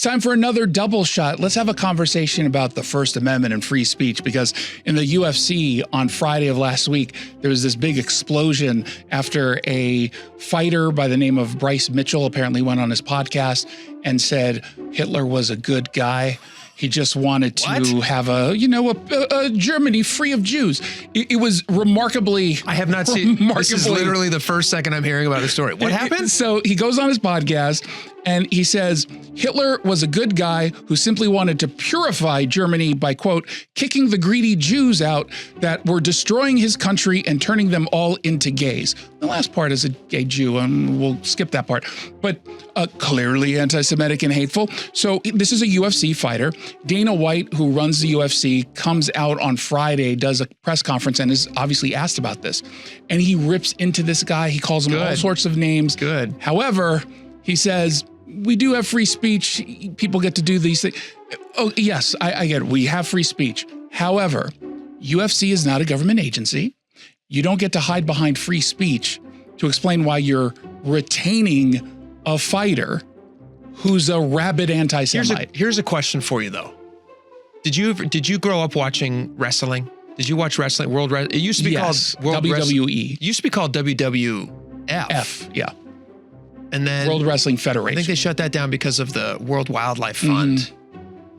time for another double shot. Let's have a conversation about the First Amendment and free speech, because in the UFC on Friday of last week, there was this big explosion after a fighter by the name of Bryce Mitchell apparently went on his podcast and said Hitler was a good guy. He just wanted to have a Germany free of Jews. It was remarkably. I have not seen. This is literally the first second I'm hearing about the story. What happened? So he goes on his podcast and he says Hitler was a good guy who simply wanted to purify Germany by, quote, kicking the greedy Jews out that were destroying his country and turning them all into gays. The last part is a gay Jew, and we'll skip that part. But clearly anti-Semitic and hateful. So this is a UFC fighter. Dana White, who runs the UFC, comes out on Friday, does a press conference, and is obviously asked about this. And he rips into this guy. He calls him all sorts of names. Good. However, he says, we do have free speech. People get to do these things. Oh, yes, I get it. We have free speech. However, UFC is not a government agency. You don't get to hide behind free speech to explain why you're retaining a fighter who's a rabid anti-Semite. Here's a question for you, though. Did you grow up watching wrestling? Did you watch wrestling? World Wrestling? It used to be called World WWE. It used to be called WWF. Yeah. And then World Wrestling Federation. I think they shut that down because of the World Wildlife Fund.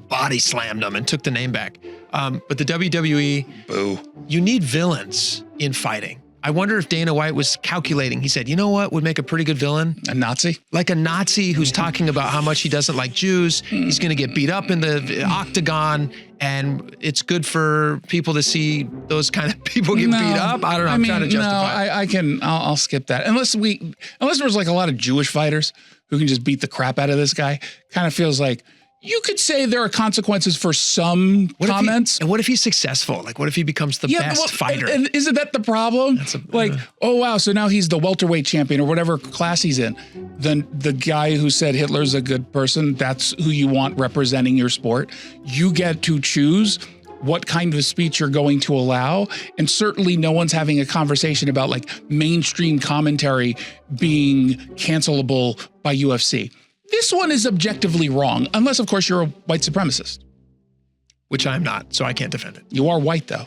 Body slammed them and took the name back. But the WWE, boo. You need villains in fighting. I wonder if Dana White was calculating. He said, you know what would make a pretty good villain? A Nazi? Like a Nazi who's talking about how much he doesn't like Jews. He's going to get beat up in the octagon, and it's good for people to see those kind of people get beat up. I don't know. I'm trying to justify it. I'll skip that. Unless there's like a lot of Jewish fighters who can just beat the crap out of this guy. Kind of feels like you could say there are consequences for some comments. And what if he's successful? Like, what if he becomes the best fighter? And isn't that the problem? Oh, wow. So now he's the welterweight champion or whatever class he's in. Then the guy who said Hitler's a good person, that's who you want representing your sport. You get to choose what kind of speech you're going to allow. And certainly no one's having a conversation about like mainstream commentary being cancelable by UFC. This one is objectively wrong, unless, of course, you're a white supremacist. Which I'm not, so I can't defend it. You are white, though.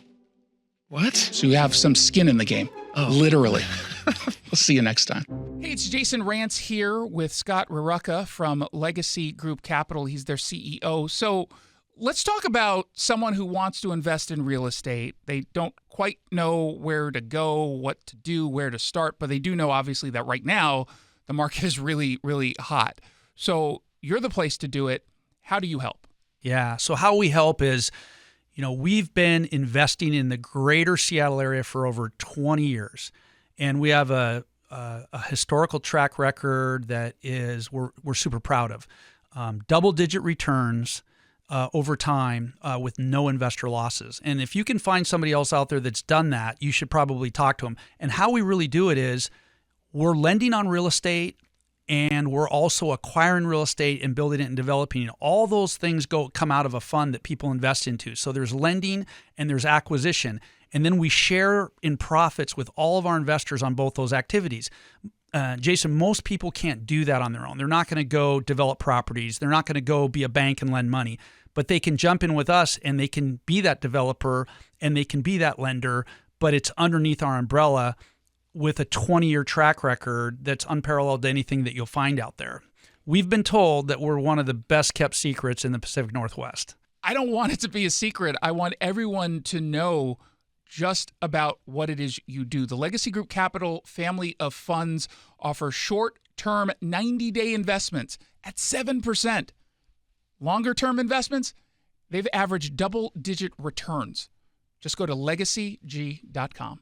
What? So you have some skin in the game, literally. We'll see you next time. Hey, it's Jason Rantz here with Scott Rarucka from Legacy Group Capital. He's their CEO. So let's talk about someone who wants to invest in real estate. They don't quite know where to go, what to do, where to start, but they do know, obviously, that right now the market is really, really hot. So you're the place to do it. How do you help? Yeah. So how we help is, we've been investing in the greater Seattle area for over 20 years. And we have a historical track record that is we're super proud of. Double-digit returns over time with no investor losses. And if you can find somebody else out there that's done that, you should probably talk to them. And how we really do it is we're lending on real estate, and we're also acquiring real estate and building it and developing it. All those things come out of a fund that people invest into. So there's lending and there's acquisition. And then we share in profits with all of our investors on both those activities. Jason, most people can't do that on their own. They're not going to go develop properties. They're not going to go be a bank and lend money. But they can jump in with us and they can be that developer and they can be that lender, but it's underneath our umbrella with a 20-year track record that's unparalleled to anything that you'll find out there. We've been told that we're one of the best-kept secrets in the Pacific Northwest. I don't want it to be a secret. I want everyone to know just about what it is you do. The Legacy Group Capital family of funds offer short-term 90-day investments at 7%. Longer-term investments, they've averaged double-digit returns. Just go to legacyg.com.